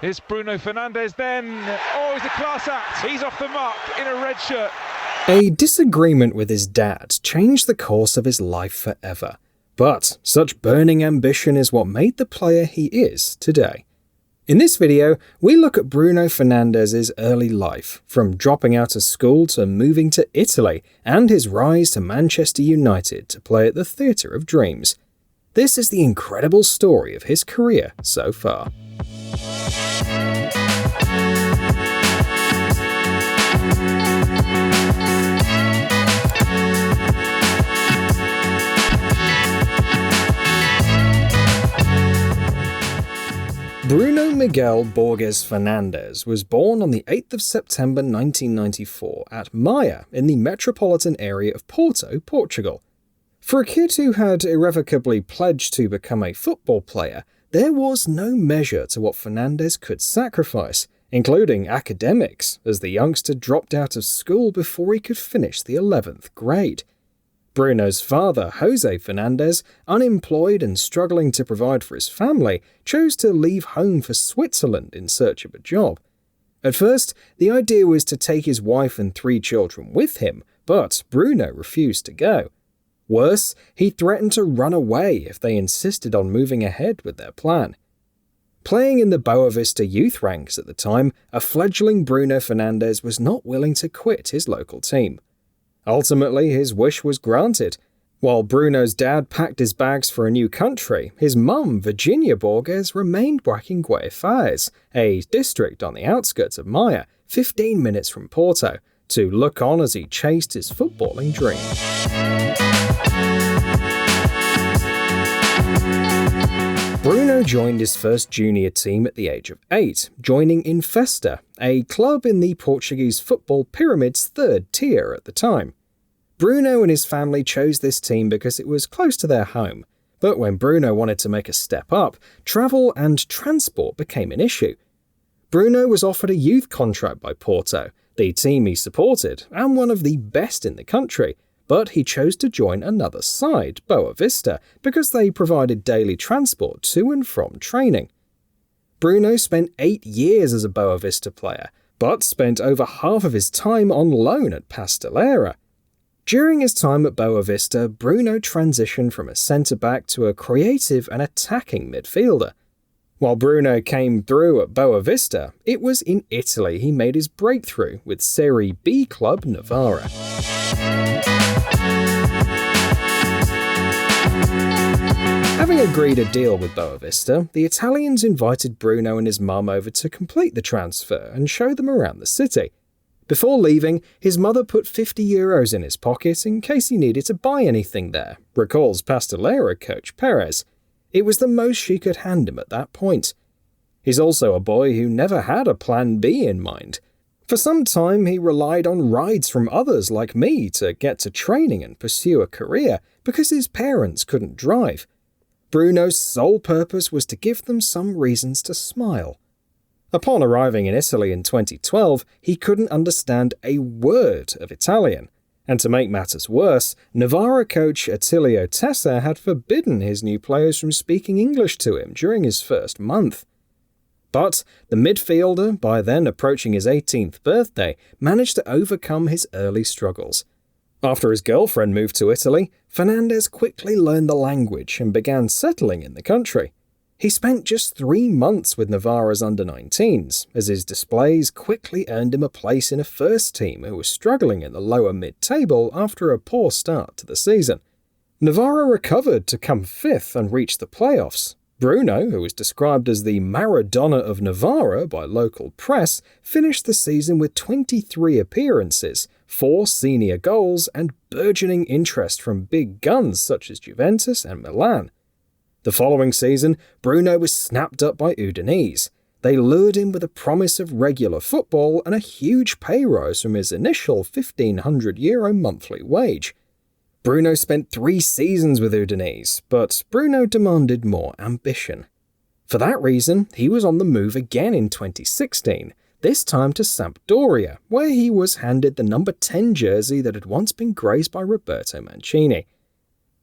Here's Bruno Fernandes then. Oh, he's a class act. He's off the mark in a red shirt. A disagreement with his dad changed the course of his life forever. But such burning ambition is what made the player he is today. In this video, we look at Bruno Fernandes' early life, from dropping out of school to moving to Italy, and his rise to Manchester United to play at the Theatre of Dreams. This is the incredible story of his career so far. Bruno Miguel Borges Fernandes was born on the 8th of September 1994 at Maia in the metropolitan area of Porto, Portugal. For a kid who had irrevocably pledged to become a football player, there was no measure to what Fernandes could sacrifice, including academics, as the youngster dropped out of school before he could finish the 11th grade. Bruno's father, Jose Fernandes, unemployed and struggling to provide for his family, chose to leave home for Switzerland in search of a job. At first, the idea was to take his wife and 3 children with him, but Bruno refused to go. Worse, he threatened to run away if they insisted on moving ahead with their plan. Playing in the Boa Vista youth ranks at the time, a fledgling Bruno Fernandes was not willing to quit his local team. Ultimately, his wish was granted. While Bruno's dad packed his bags for a new country, his mum, Virginia Borges, remained back in Guayaquil, a district on the outskirts of Maia, 15 minutes from Porto, to look on as he chased his footballing dream. Bruno joined his first junior team at the age of 8, joining Infesta, a club in the Portuguese football pyramid's 3rd tier at the time. Bruno and his family chose this team because it was close to their home, but when Bruno wanted to make a step up, travel and transport became an issue. Bruno was offered a youth contract by Porto, the team he supported, and one of the best in the country, but he chose to join another side, Boa Vista, because they provided daily transport to and from training. Bruno spent 8 years as a Boa Vista player, but spent over half of his time on loan at Pasteleira. During his time at Boa Vista, Bruno transitioned from a centre-back to a creative and attacking midfielder. While Bruno came through at Boa Vista, it was in Italy he made his breakthrough with Serie B club Novara. Having agreed a deal with Boa Vista, the Italians invited Bruno and his mum over to complete the transfer and show them around the city. Before leaving, his mother put €50 in his pocket in case he needed to buy anything there, recalls Pasteleira coach Perez. It was the most she could hand him at that point. He's also a boy who never had a plan B in mind. For some time, he relied on rides from others like me to get to training and pursue a career because his parents couldn't drive. Bruno's sole purpose was to give them some reasons to smile. Upon arriving in Italy in 2012, he couldn't understand a word of Italian. And to make matters worse, Novara coach Attilio Tessa had forbidden his new players from speaking English to him during his first month. But the midfielder, by then approaching his 18th birthday, managed to overcome his early struggles. After his girlfriend moved to Italy, Fernandes quickly learned the language and began settling in the country. He spent just 3 months with Novara's under-19s, as his displays quickly earned him a place in a first team who was struggling in the lower mid-table after a poor start to the season. Novara recovered to come 5th and reach the playoffs. Bruno, who was described as the Maradona of Novara by local press, finished the season with 23 appearances, 4 senior goals, and burgeoning interest from big guns such as Juventus and Milan. The following season, Bruno was snapped up by Udinese. They lured him with a promise of regular football and a huge pay rise from his initial €1,500 monthly wage. Bruno spent 3 seasons with Udinese, but Bruno demanded more ambition. For that reason, he was on the move again in 2016, this time to Sampdoria, where he was handed the number 10 jersey that had once been graced by Roberto Mancini.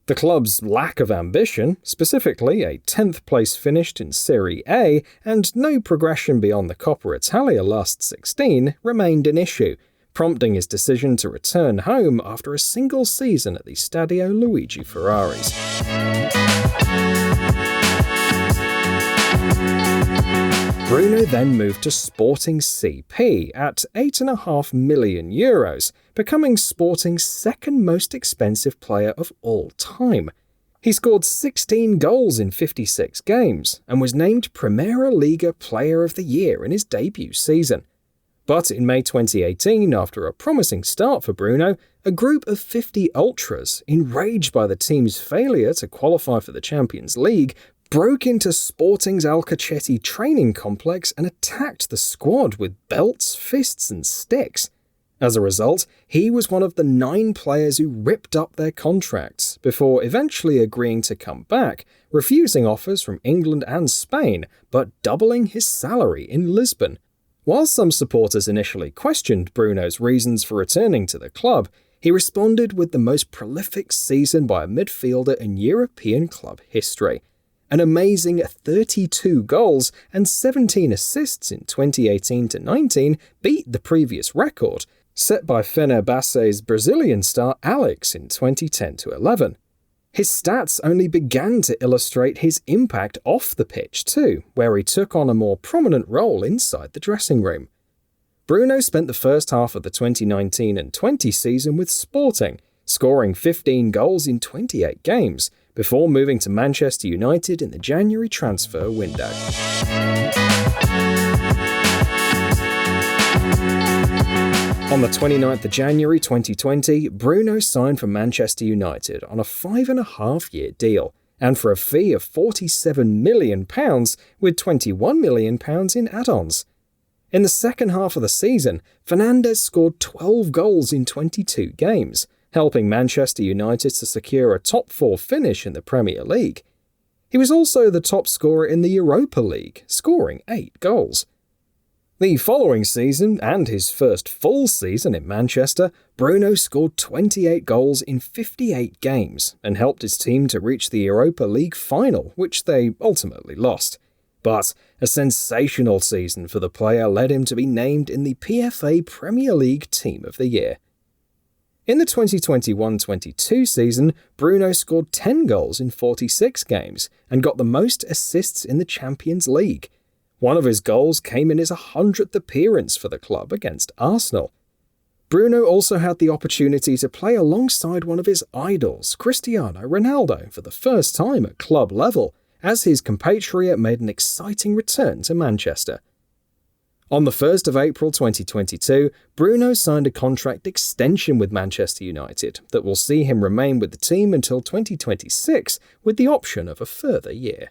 The club's lack of ambition, specifically a 10th place finish in Serie A and no progression beyond the Coppa Italia last 16, remained an issue, prompting his decision to return home after a single season at the Stadio Luigi Ferraris. Bruno then moved to Sporting CP at €8.5 million, becoming Sporting's second most expensive player of all time. He scored 16 goals in 56 games and was named Primera Liga Player of the Year in his debut season. But in May 2018, after a promising start for Bruno, a group of 50 ultras, enraged by the team's failure to qualify for the Champions League, broke into Sporting's Alcochete training complex and attacked the squad with belts, fists and sticks. As a result, he was one of the 9 players who ripped up their contracts, before eventually agreeing to come back, refusing offers from England and Spain, but doubling his salary in Lisbon. While some supporters initially questioned Bruno's reasons for returning to the club, he responded with the most prolific season by a midfielder in European club history. An amazing 32 goals and 17 assists in 2018-19 beat the previous record, set by Fenerbahce's Brazilian star Alex in 2010-11. His stats only began to illustrate his impact off the pitch too, where he took on a more prominent role inside the dressing room. Bruno spent the first half of the 2019-20 season with Sporting, scoring 15 goals in 28 games, before moving to Manchester United in the January transfer window. On the 29th of January 2020, Bruno signed for Manchester United on a 5.5-year deal, and for a fee of £47 million, with £21 million in add-ons. In the second half of the season, Fernandes scored 12 goals in 22 games, helping Manchester United to secure a top 4 finish in the Premier League. He was also the top scorer in the Europa League, scoring 8 goals. The following season, and his first full season in Manchester, Bruno scored 28 goals in 58 games and helped his team to reach the Europa League final, which they ultimately lost. But a sensational season for the player led him to be named in the PFA Premier League Team of the Year. In the 2021-22 season, Bruno scored 10 goals in 46 games and got the most assists in the Champions League. One of his goals came in his 100th appearance for the club against Arsenal. Bruno also had the opportunity to play alongside one of his idols, Cristiano Ronaldo, for the first time at club level, as his compatriot made an exciting return to Manchester. On the 1st of April 2022, Bruno signed a contract extension with Manchester United that will see him remain with the team until 2026, with the option of a further year.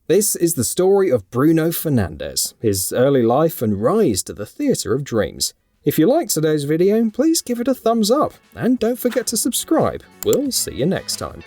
This is the story of Bruno Fernandes, his early life and rise to the theatre of dreams. If you liked today's video, please give it a thumbs up, and don't forget to subscribe. We'll see you next time.